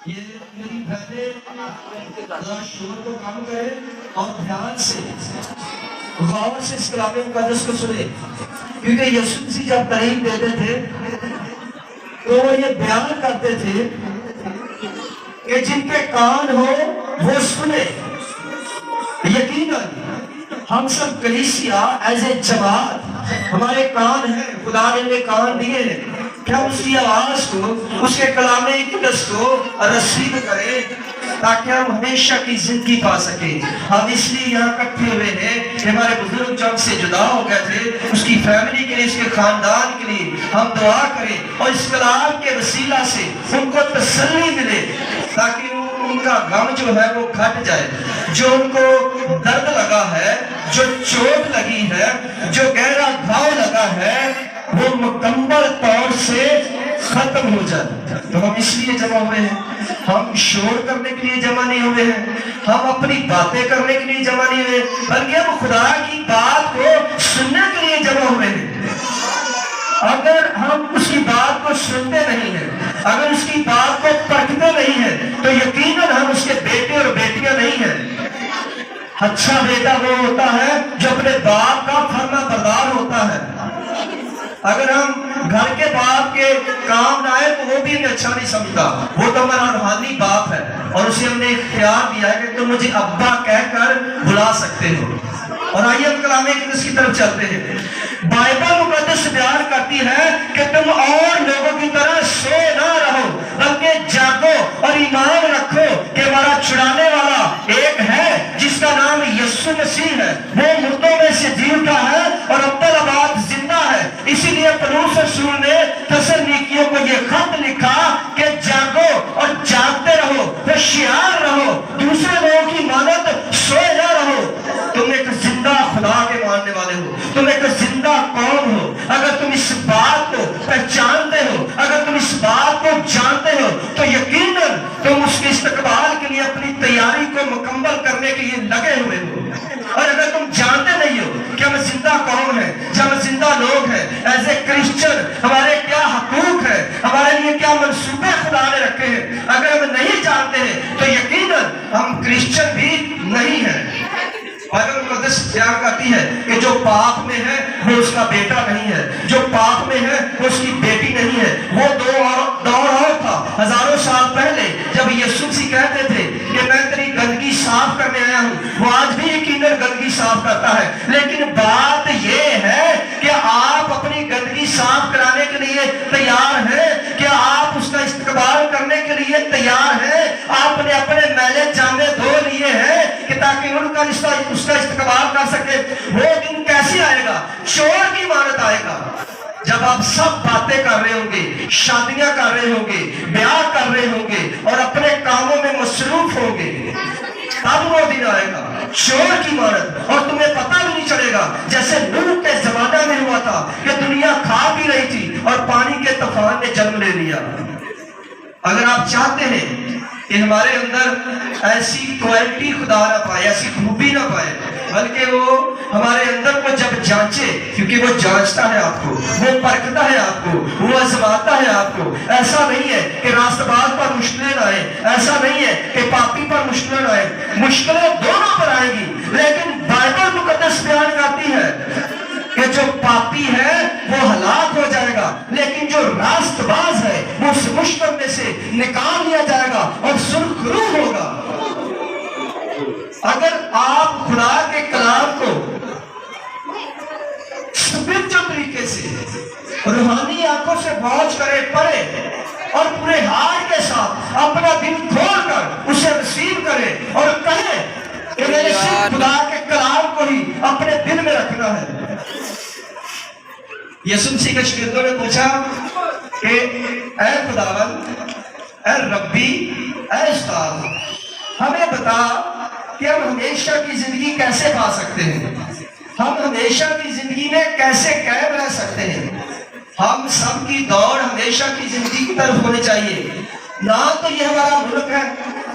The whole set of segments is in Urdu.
یہ میری بہنیں ذرا شور کو کم کرے اور دھیان سے غور سے اس کلام مقدس کو سنے، کیونکہ یسوع مسیح جب تعلیم دیتے تھے تو وہ یہ بیان کرتے تھے کہ جن کے کان ہو وہ سنے۔ یقیناً ہم سب کلیسیا ایز اے جماعت، ہمارے کان ہیں، خدا نے ہمیں کان دیے ہیں کہ ہم اس کی آواز کو، اس کے کلام مقدس کو رسید کریں تاکہ ہم ہمیشہ کی زندگی پا سکیں۔ ہم اس لیے یہاں اکٹھے ہوئے ہیں کہ ہمارے بزرگ جب سے جدا ہو گئے تھے، اس کی فیملی کے لیے، اس کے خاندان کے لیے ہم دعا کریں اور اس کلام کے وسیلہ سے ان کو تسلی ملے تاکہ ان کا غم جو ہے وہ گھٹ جائے، جو ان کو درد لگا ہے، جو چوٹ لگی ہے، جو گہرا گھاؤ لگا ہے، وہ مکمل طور سے ختم ہو جائے۔ تو ہم اس لیے جمع ہوئے ہیں، ہم شور کرنے کے لیے جمع نہیں ہوئے ہیں، ہم اپنی باتیں کرنے کے لیے جمع نہیں ہوئے، بلکہ ہم خدا کی بات کو سننے کے لیے جمع ہوئے ہیں۔ اگر ہم اس کی بات کو سنتے نہیں ہیں، اگر اس کی بات کو پرکھتے نہیں ہیں، تو یقیناً ہم اس کے بیٹے اور بیٹیاں نہیں ہیں۔ اچھا بیٹا وہ ہوتا ہے جو اپنے باپ کا فرما بردار ہوتا ہے۔ اگر ہم گھر کے باپ کے کام نہ آئے تو وہ بھی ہمیں اچھا نہیں سمجھتا، وہ تو ہمارا روحانی باپ ہے اور اسے ہم نے اختیار دیا ہے کہ تم مجھے ابا کہہ کر بلا سکتے ہو۔ اور آئیے ہم کلام مقدس کی طرف چلتے ہیں۔ بائبل مقدس بیان کرتی ہے کہ تم اور لوگوں کی طرح سو نہ رہو، بلکہ جاگو اور ایمان رکھو کہ ہمارا چھڑانے والا ایک ہے جس کا نام یسوع مسیح ہے۔ وہ مردوں میں سے جی اٹھا ہے اور ابدالآباد زندہ ہے۔ اسی لیے پولس رسول نے تسلونیکیوں کو یہ خط لکھا کہ جاگو اور جاگتے رہو، ہوشیار رہو، دوسرے لوگوں کی مانند سوئے نہ رہو۔ تم ایک زندہ خدا کے ماننے والے ہو، تم ایک زندہ قوم ہو۔ اگر تم اس بات کو پہچانتے ہو، اگر تم اس بات کو جانتے ہو، تو یقیناً تم اس کے استقبال کے لیے اپنی تیاری کو مکمل کرنے کے لیے لگے ہوئے ہو۔ اور اگر تم جانتے نہیں ہو کہ ہم زندہ قوم ہیں، کہ ہم زندہ لوگ ہیں، ایز اے کرسچن ہمارے کیا حقوق ہیں، ہمارے لیے کیا منصوبے خدا نے رکھے ہیں، اگر ہم نہیں جانتے ہیں تو یقیناً ہم کرسچن بھی نہیں ہیں۔ بائبل مقدس بیان کرتی ہے کہ جو پاپ میں ہے وہ اس کا بیٹا نہیں ہے، جو پاپ میں ہے وہ اس کی بیٹی نہیں ہے۔ وہ دور اور تھا ہزاروں سال پہلے جب یسوع مسیح کہتے تھے کہ میں تیری گندگی صاف کرنے آیا ہوں۔ وہ آج بھی یقیناً گندگی صاف کرتا ہے، لیکن بات یہ ہے کہ آپ اپنی گندگی صاف کرانے کے لیے تیار ہیں، کہ آپ اس کا استقبال کرنے کے لیے تیار ہیں۔ آپ نے اپنے میلے جامے دھو لیے ہیں کہ تاکہ ان کا اس کا استقبال کر سکے۔ وہ دن کیسے آئے گا؟ چور کی مانت آئے گا، جب آپ سب باتیں کر رہے ہوں گے، شادیاں کر رہے ہوں گے، بیاہ کر رہے ہوں گے اور اپنے کاموں میں مصروف ہوں گے، تب وہ دن آئے گا چور کی مانت۔ اور تمہیں پتہ بھی نہیں چلے گا، جیسے نوح کے زمانہ میں ہوا تھا کہ دنیا کھا بھی رہی تھی اور پانی کے طوفان نے جنم لے لیا۔ اگر آپ چاہتے ہیں کہ ہمارے اندر ایسی کوالٹی خدا نہ پائے، ایسی خوبی نہ پائے، بلکہ وہ ہمارے اندر کو جب جانچے، کیونکہ وہ جانچتا ہے آپ کو، وہ پرکھتا ہے آپ کو، وہ آزماتا ہے آپ کو۔ ایسا نہیں ہے کہ راست باز پر مشکلیں نہ آئیں، ایسا نہیں ہے کہ پاپی پر مشکلیں نہ آئیں، مشکلیں دونوں پر آئیں گی، لیکن بائبل مقدس بیان کرتی ہے کہ جو پاپی ہے وہ ہلاک ہو جائے گا، لیکن جو راست باز ہے وہ اس مشکل میں سے نکال لیا جائے گا اور سرخرو ہوگا۔ اگر آپ خدا کے کلام کو اسپرچل طریقے سے روحانی آنکھوں سے واچ کرے، پڑھے اور پورے ہارٹ کے ساتھ اپنا دل کھول کر اسے ریسیو کرے اور کہے کہ میں نے صرف خدا کے کلام کو ہی اپنے دل میں رکھنا ہے۔ یسوع مسیح کے شاگردوں نے پوچھا کہ اے خداوند، اے ربی، اے استاد، ہمیں بتا کہ ہم ہمیشہ کی زندگی کیسے پا سکتے ہیں، ہم ہمیشہ کی زندگی میں کیسے قائم رہ سکتے ہیں۔ ہم سب کی دوڑ ہمیشہ کی زندگی کی طرف ہونی چاہیے۔ نہ تو یہ ہمارا ملک ہے،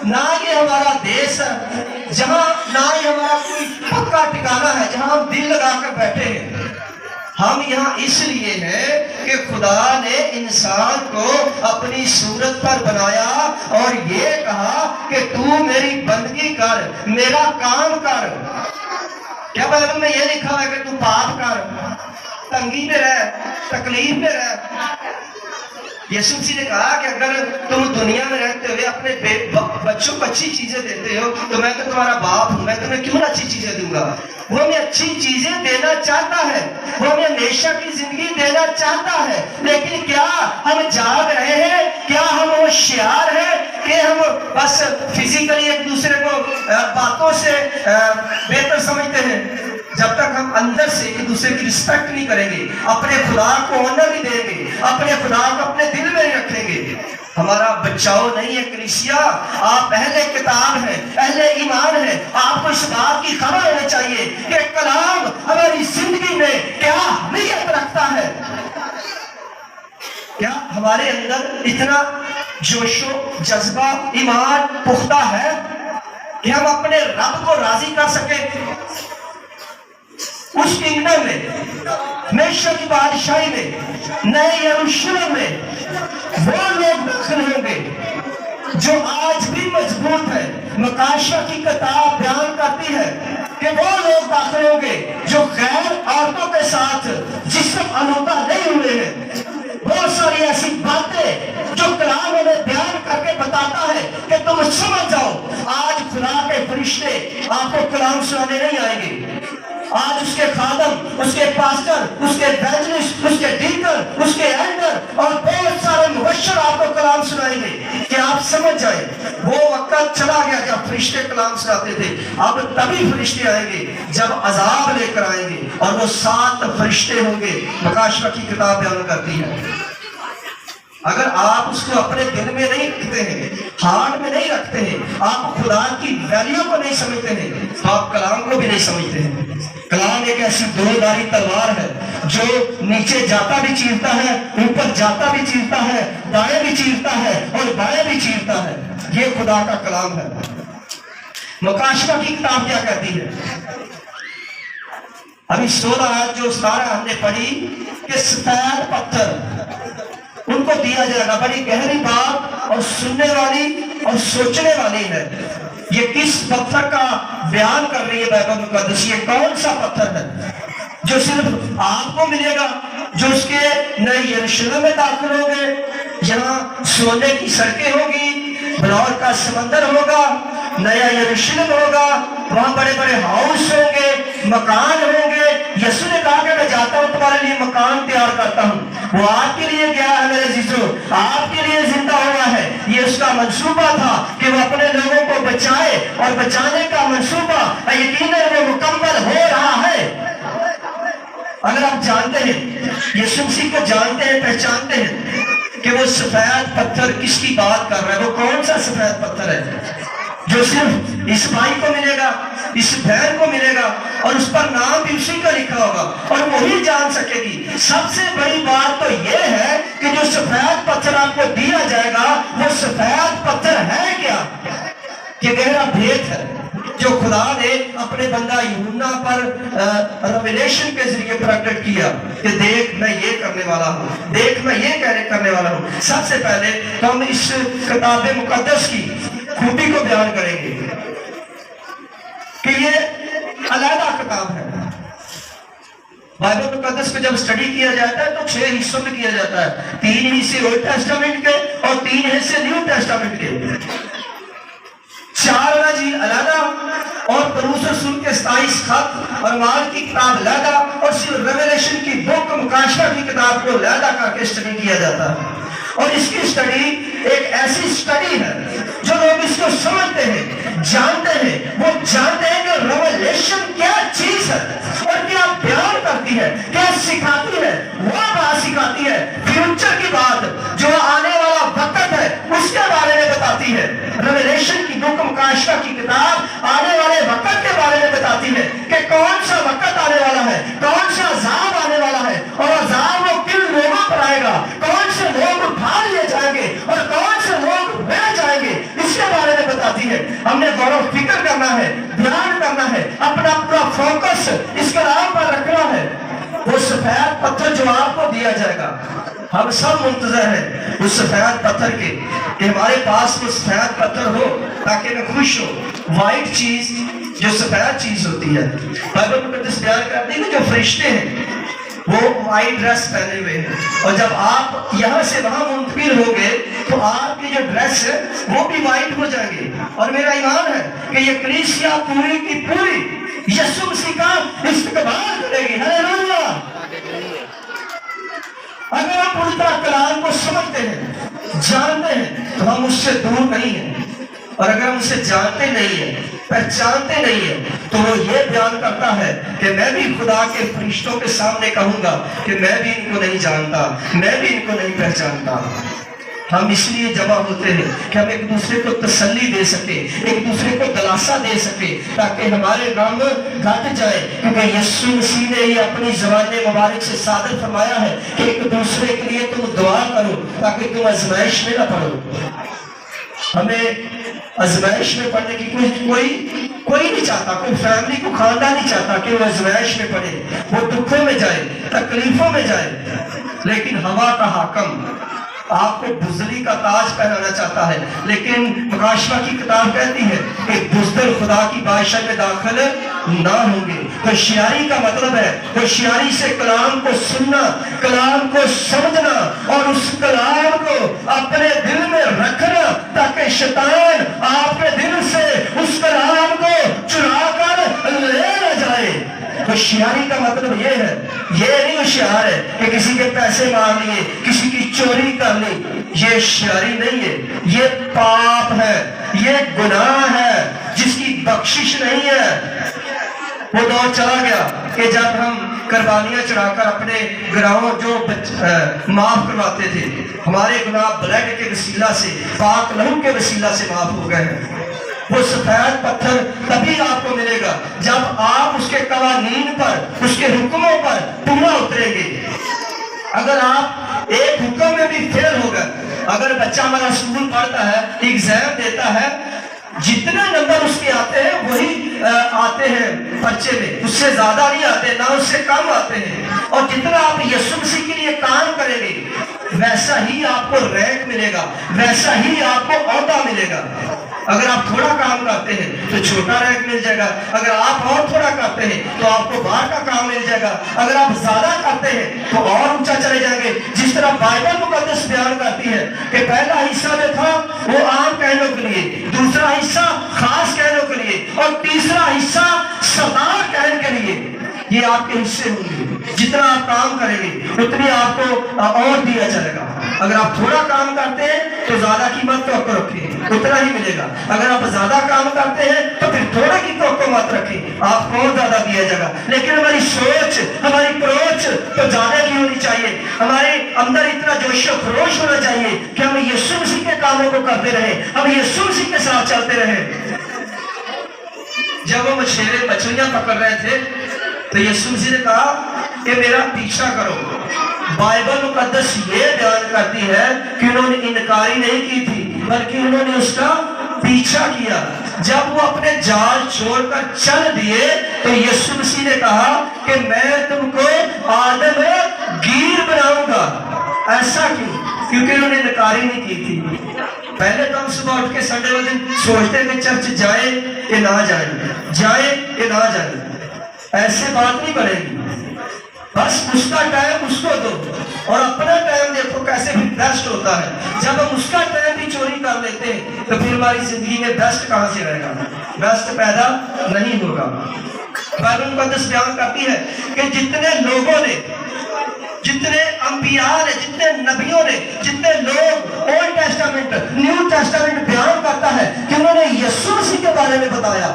نہ یہ ہمارا دیش ہے، جہاں نہ یہ ہمارا کوئی پکا ٹھکانہ ہے جہاں ہم دل لگا کر بیٹھے ہیں۔ ہم یہاں اس لیے ہیں کہ خدا نے انسان کو اپنی صورت پر بنایا اور یہ کہا کہ تو میری بندگی کر، میرا کام کر۔ کیا بائبل میں یہ لکھا ہے کہ تو پاپ کر، تنگی میں رہ، تکلیف میں رہ؟ یسوع مسیح نے کہا کہ اگر تم دنیا میں رہتے ہوئے اپنے بچوں کو اچھی چیزیں دیتے ہو تو میں تو تمہارا باپ ہوں، میں تمہیں کیوں نہ اچھی چیزیں دوں گا؟ وہ ہمیں اچھی چیزیں دینا چاہتا ہے، وہ ہمیں ہمیشہ کی زندگی دینا چاہتا ہے، لیکن کیا ہم جاگ رہے ہیں؟ کیا ہم ہوشیار ہیں کہ ہم بس فزیکلی ایک دوسرے کو باتوں سے بہتر سمجھتے ہیں؟ جب تک ہم اندر سے ایک دوسرے کی رسپیکٹ نہیں کریں گے، اپنے خدا کو آنر نہیں دیں گے، اپنے خدا کو اپنے دل میں نہیں رکھیں گے، ہمارا بچاؤ نہیں ہے۔ کلیسیا، آپ اہل کتاب ہیں، اہل ایمان ہیں، آپ کو اس بات کی خبر ہونی چاہیے کہ کلام ہماری زندگی میں کیا اہمیت رکھتا ہے۔ کیا ہمارے اندر اتنا جوش و جذبہ ایمان پختہ ہے کہ ہم اپنے رب کو راضی کر سکیں؟ اس کنگڈم میں، ہمیشہ کی بادشاہی میں، نئے یروشلم میں وہ لوگ داخل ہوں گے جو آج بھی مضبوط ہے۔ مکاشفہ کی کتاب بیان کرتی ہے کہ وہ لوگ داخل ہوں گے جو غیر عورتوں کے ساتھ جسم آلودہ نہیں ہوئے ہیں۔ بہت ساری ایسی باتیں جو کلام ہمیں بیان کر کے بتاتا ہے کہ تم سمجھ جاؤ۔ آج خدا کے فرشتے آپ کو کلام سنانے نہیں آئیں گے، آج اس کے خادم، اس کے پاسٹر، اس کے ایونجلسٹ، اس کے ڈیکن، اس کے ایلڈر اور بہت سارے مبشر آپ کو کلام سنائیں گے کہ آپ سمجھ جائیں۔ وہ وقت چلا گیا جب فرشتے کلام سناتے تھے، اب تبھی فرشتے آئیں گے جب عذاب لے کر آئیں گے، اور وہ 7 فرشتے ہوں گے۔ مکاشفہ کی کتاب بیان کرتی ہے۔ اگر آپ اس کو اپنے دل میں نہیں رکھتے ہیں، ہارٹ میں نہیں رکھتے ہیں، آپ خدا کی ویلیو کو نہیں سمجھتے ہیں، تو آپ کلام کو بھی نہیں سمجھتے ہیں۔ کلام ایک ایسی دو-دھاری تلوار ہے جو نیچے جاتا بھی چیرتا ہے، اوپر جاتا بھی چیرتا ہے، دائیں بھی چیرتا ہے اور بائیں بھی چیرتا ہے۔ یہ خدا کا کلام ہے۔ مکاشفہ کی کتاب کیا کہتی ہے؟ ابھی 16 آیت جو 17 ہم نے پڑھی کہ سفید پتھر ان کو دیا جائے گا۔ بڑی گہری بات اور سننے والی اور سوچنے والی ہے۔ یہ کس پتھر کا بیان کر رہی ہے بائبل مقدس؟ یہ کون سا پتھر ہے جو صرف آپ کو ملے گا، جو اس کے نئے یروشلم میں داخل ہوں گے، جہاں سونے کی سڑکیں ہوں گی، بلور کا سمندر ہوگا، نیا یروشلم ہوگا، وہاں بڑے بڑے ہاؤس ہوں گے، مکان ہوں گے۔ یسوع نے کہا کہ میں جاتا ہوں تمہارے لیے مکان تیار کرتا ہوں۔ وہ آپ کے لیے گیا ہے میرے عزیزو، آپ کے لیے زندہ ہوا ہے۔ یہ اس کا منصوبہ تھا کہ وہ اپنے لوگوں کو بچائے، اور بچانے کا منصوبہ یقیناً وہ مکمل ہو رہا ہے۔ اگر آپ جانتے ہیں، یسوع مسیح کو جانتے ہیں، پہچانتے ہیں کہ وہ سفید پتھر کس کی بات کر رہا ہے، وہ کون سا سفید پتھر ہے جو صرف اس بھائی کو ملے گا، اس بہن کو ملے گا، اور اس پر نام بھی اسی کا لکھا ہوگا، اور وہی جان سکے گی۔ سب سے بڑی بات تو یہ ہے کہ جو سفید پتھر آپ کو دیا جائے گا وہ سفید پتھر ہے کیا؟ یہ گہرا بھید ہے جو خدا نے اپنے بندہ یوحنا پر ریویلیشن کے ذریعے پرگٹ کیا کہ دیکھ میں یہ کرنے والا ہوں، دیکھ میں یہ کرنے والا ہوں۔ سب سے پہلے تو ہم اس کتاب مقدس کی خوبی کو بیان کریں گے کہ یہ علیحدہ کتاب ہے۔ بائبل مقدس کو جب اسٹڈی کیا جاتا ہے تو 6 حصوں میں کیا جاتا ہے، 3 حصے اولڈ ٹیسٹامنٹ کے اور 3 حصے نیو ٹیسٹامنٹ کے۔ 4 اناجیل علیحدہ، اور پولس رسول کے 27 خط، اور مال کی کتاب علیحدہ، اور صرف ریویلیشن کی بک مکاشفہ کی کتاب کو علیحدہ کر کے اسٹڈی کیا جاتا ہے۔ اور اس کی اسٹڈی ایک ایسی اسٹڈی ہے جو لوگ اس کو سمجھتے ہیں، جانتے ہیں، وہ جانتے ہیں کہ ریویلیشن کیا چیز ہے اور کیا بیان کرتی ہے، کیا سکھاتی ہے۔ وہ بات سکھاتی ہے فیوچر کی بات، جو آنے والا وقت ہے اس کے بارے میں بتاتی ہے۔ ریویلیشن کی بک مکاشفہ کی کتاب آنے والے وقت کے بارے میں بتاتی ہے کہ کون سا وقت آنے والا ہے، کون سا عذاب آنے والا ہے، اور عذاب وہ کن لوگوں پر آئے گا، کون سے لوگ اٹھا لیے جائیں گے اور کون سے لوگ رہ جائیں گے، اس کے بارے میں بتاتی ہے۔ ہم نے غور و فکر کرنا ہے، دھیان کرنا ہے، اپنا فوکس اس کلام پر رکھنا ہے۔ وہ سفید پتھر جو آپ کو دیا جائے گا ہم سب منتظر ہیں اس سفید پتھر کے کہ ہمارے پاس وہ سفید پتھر ہو تاکہ میں خوش ہوں۔ وائٹ چیز جو سفید چیز ہوتی ہے، بائبل مقدس بیان کرتی ہے کہ جو فرشتے ہیں وہ وائٹ ڈریس پہنے ہوئے ہیں، اور جب آپ یہاں سے وہاں منتقل ہو گئے تو آپ کی جو ڈریس ہے وہ بھی وائٹ ہو جائیں گے۔ اور میرا ایمان ہے کہ یہ کلیسیا پوری کی پوری یسوع مسیح کا استقبال کرے گی۔ ہاللیلویہ! اگر آپ پوری طرح کلام کو سمجھتے ہیں، جانتے ہیں، تو ہم اس سے دور نہیں ہیں، اور اگر ہم اسے جانتے نہیں ہیں، پہچانتے نہیں ہیں، تو وہ یہ بیان کرتا ہے کہ میں بھی خدا کے فرشتوں کے سامنے کہوں گا کہ میں بھی ان کو نہیں جانتا، میں بھی ان کو نہیں پہچانتا۔ ہم اس لیے جمع ہوتے ہیں کہ ہم ایک دوسرے کو تسلی دے سکے، ایک دوسرے کو دلاسا دے سکے، تاکہ ہمارے غم گھٹ جائے، کیونکہ یسوع مسیح نے یہ اپنی زبان مبارک سے صادر فرمایا ہے کہ ایک دوسرے کے لیے تم دعا کرو تاکہ تم آزمائش میں نہ پڑو۔ ہمیں آزمائش میں پڑھنے کی کوئی نہیں چاہتا، کوئی فیملی کو خاندان نہیں چاہتا کہ وہ آزمائش میں پڑھے، وہ دکھوں میں جائے، تکلیفوں میں جائے، لیکن ہوا کا حاکم آپ کو بزدلی کا تاج پہنانا چاہتا ہے، لیکن مکاشفہ کی کتاب کہتی ہے کہ بزدل خدا کی بادشاہ میں داخل نہ ہوں گے۔ ہوشیاری کا مطلب ہے ہوشیاری سے کلام کو سننا، کلام کو سمجھنا، اور اس کلام کو اپنے دل میں رکھنا تاکہ شیطان آپ کے دل سے اس کلام کو چرا کر لے نہ جائے۔ ہوشیاری کا مطلب یہ ہے، یہ نہیں ہوشیار ہے کہ کسی کے پیسے مار لیے، کسی کی چوری کر لی، یہ ہوشیاری نہیں ہے، یہ پاپ ہے، یہ گناہ ہے جس کی بخشش نہیں ہے۔ وہ دور چلا گیا کہ جب ہم قربانیاں چڑھا کر اپنے گناہوں جو معاف کرواتے تھے، ہمارے گناہ بلڈ کے وسیلہ سے، پاک لہو کے وسیلہ سے معاف ہو گئے ہیں۔ وہ سفید پتھر تبھی آپ کو ملے گا جب آپ اس کے قوانین پر، اس کے حکموں پر پورا اتریں گے۔ اگر آپ ایک حکم میں بھی فیل ہو گئے، اگر بچہ ہمارا اسکول پڑھتا ہے، ایگزام دیتا ہے، جتنے نمبر اس کے آتے ہیں وہی آتے ہیں پرچے میں، اس سے زیادہ نہیں آتے، نہ اس سے کم آتے ہیں، اور جتنا آپ یسوع مسیح کے لیے کام کریں گے ویسا ہی آپ کو رینک ملے گا، ویسا ہی آپ کو عہدہ ملے گا۔ اگر آپ تھوڑا کام کرتے ہیں تو چھوٹا رینک مل جائے گا، اگر آپ اور تھوڑا کرتے ہیں تو آپ کو باہر کا کام مل جائے گا، اگر آپ زیادہ کرتے ہیں تو اور اونچا چلے جائیں گے۔ جس طرح بائبل مقدس بیان کرتی ہے کہ پہلا حصہ جو تھا وہ عام کہنوں کے لیے، دوسرا حصہ خاص کہنوں کے لیے، اور تیسرا حصہ سردار کہن کے لیے، یہ آپ کے حصے ہوں گے۔ جتنا آپ کام کریں گے اتنی آپ کو اور دیا چلے گا۔ اگر آپ تھوڑا کام کرتے ہیں تو زیادہ کی مت توقع رکھیں، اتنا ہی ملے گا۔ اگر آپ زیادہ کام کرتے ہیں تو پھر تھوڑے کی توقع مت رکھیں، آپ کو اور زیادہ دیا جائے گا۔ لیکن ہماری سوچ، ہماری اپروچ تو زیادہ کی ہونی چاہیے، ہمارے اندر اتنا جوش و خروش ہونا چاہیے کہ ہم یسوع مسیح کے کاموں کو کرتے رہیں، ہم یسوع مسیح کے ساتھ چلتے رہیں۔ جب وہ مچھلیاں پکڑ رہے تھے تو یسوع مسیح نے کہا کہ میرا پیچھا کرو۔ بائبل مقدس یہ بیان کرتی ہے کہ انہوں نے انکاری نہیں کی تھی بلکہ انہوں نے اس کا پیچھا کیا۔ جب وہ اپنے جال چھوڑ کر چل دیے تو یسوع مسیح نے کہا کہ میں تم کو آدم گیر بناؤں گا۔ ایسا کیوں؟ کیونکہ انہوں نے انکاری نہیں کی تھی۔ پہلے تو ہم صبح اٹھ کے سنڈے والے دن سوچتے ہیں کہ چرچ جائیں کہ نہ جائیں، جائیں کہ نہ جائیں، ایسے بات نہیں بنے گی۔ بس اس کا ٹائم اس کو دو اور اپنا ٹائم دیکھو کیسے بھی بیسٹ ہوتا ہے۔ جب ہم اس کا ٹائم بھی چوری کر لیتے ہیں تو پھر ہماری زندگی میں بیسٹ کہاں سے رہے گا؟ بیسٹ پیدا نہیں ہوگا۔ بائبل مقدس بیان کرتی ہے کہ جتنے لوگوں نے، جتنے انبیاء نے، جتنے نبیوں نے، جتنے لوگ اولڈ ٹیسٹامنٹ، نیو ٹیسٹامنٹ بیان کرتا ہے کہ انہوں نے یسوع مسیح کے بارے میں بتایا،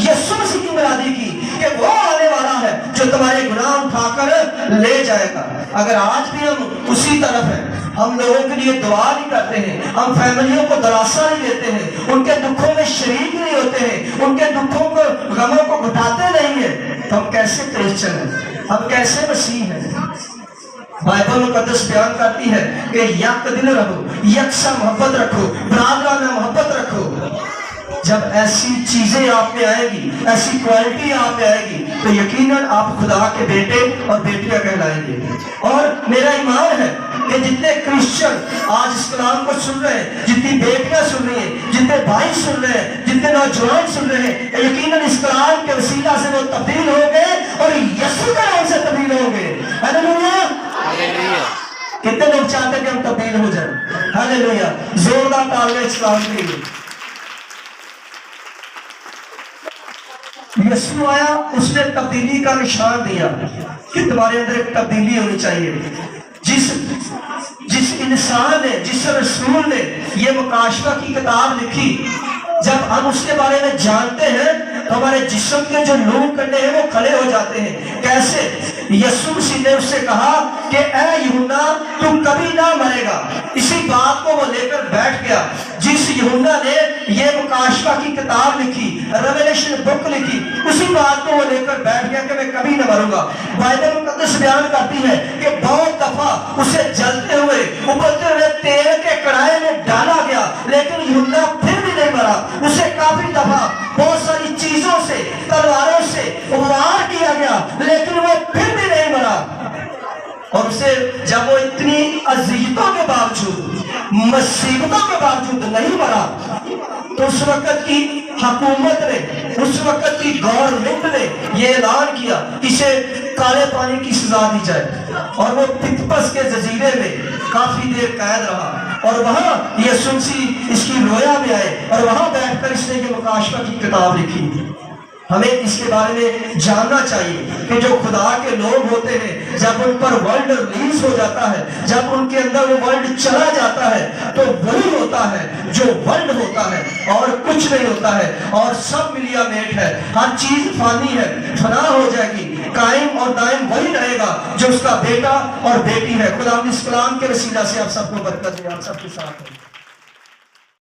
یسوع مسیح کی مرادی کی کہ وہ آنے والا ہے جو تمہارے گناہ اٹھا کر لے جائے گا۔ اگر آج بھی ہم اسی طرف ہیں، ہم لوگوں کے لیے دعا نہیں کرتے ہیں، ہم فیملیوں کو دلاسا نہیں دیتے ہیں، ان کے دکھوں میں شریک نہیں ہوتے ہیں، ان کے دکھوں کو، غموں کو گھٹاتے نہیں ہیں، تو ہم کیسے کرسچن ہیں؟ ہم کیسے مسیح ہیں؟ بائبل مقدس بیان کرتی ہے کہ یک دل رہو، یکساں محبت رکھو، برادرانہ محبت رکھو۔ جب ایسی چیزیں آپ میں آئے گی، ایسی کوالٹی آپ میں آئے گی تو یقیناً آپ خدا کے بیٹے اور بیٹیاں کہلائیں گے۔ اور میرا ایمان ہے کہ جتنے کرسچن آج اس کلام کو سن رہے ہیں، جتنی بیٹیاں سن رہی ہیں، جتنے بھائی سن رہے ہیں، جتنے نوجوان سن رہے ہیں، یقیناً اس کلام کے وسیلہ سے وہ تبدیل ہو گئے اور یسوع کے نام سے تبدیل ہو گئے۔ ہاللیلویہ۔ کتنے لوگ چاہتے ہیں کہ ہم تبدیل ہو جائیں؟ ہاللیلویہ۔ زوردار تالیاں اس کلام کے لیے۔ یسوع آیا، اس نے تبدیلی کا نشان دیا کہ تمہارے اندر ایک تبدیلی ہونی چاہیے۔ جس انسان نے، جس رسول نے یہ مکاشفہ کی کتاب لکھی، جب ہم اس کے بارے میں جانتے ہیں تو ہمارے جسم کے جو لوگ کنڈے ہیں وہ کھڑے ہو جاتے ہیں۔ کیسے؟ یسوع مسیح نے اس سے کہا کہ اے یوحنا تو کبھی نہ مرے گا۔ اسی بات کو وہ لے کر بیٹھ گیا۔ جس یوحنا نے یہ مکاشفہ کی کتاب لکھی، ریویلیشن بک لکھی، اسی بات کو وہ لے کر بیٹھ گیا کہ میں کبھی نہ مروں گا۔ بائبل مقدس بیان کرتی ہے کہ بہت دفعہ اسے جلتے ہوئے، ابلتے ہوئے تیل کے کڑھائی میں ڈالا گیا، لیکن یوحنا پھر بھی نہیں مرا۔ اسے کافی دفعہ بہت ساری چیزوں سے، تلواروں سے وار کیا گیا، لیکن وہ پھر بھی نہیں مرا۔ اور اسے جب وہ اتنی اذیتوں کے باوجود، مصیبتوں کے باوجود نہیں مرا، تو اس وقت کی حکومت نے، اس وقت کی گورنمنٹ نے یہ اعلان کیا کہ اسے کالے پانی کی سزا دی جائے، اور وہ پتپس کے جزیرے میں کافی دیر قید رہا، اور وہاں یسوع مسیح اس کی رویا میں آئے، اور وہاں بیٹھ کر اس نے یہ مکاشفہ کی کتاب لکھی۔ ہمیں اس کے بارے میں جاننا چاہیے کہ جو خدا کے لوگ ہوتے ہیں، جب ان پر ورلڈ ریلیز ہو جاتا ہے، جب ان کے اندر وہ ورلڈ چلا جاتا ہے، تو وہی ہوتا ہے جو ورلڈ ہوتا ہے، اور کچھ نہیں ہوتا ہے، اور سب ملیا میٹ ہے۔ ہر چیز فانی ہے، فنا ہو جائے گی، قائم اور دائم وہی رہے گا جو اس کا بیٹا اور بیٹی ہے۔ خدا اس کلام کے وسیلہ سے آپ سب کو برکت دے، آپ سب کے ساتھ ہے۔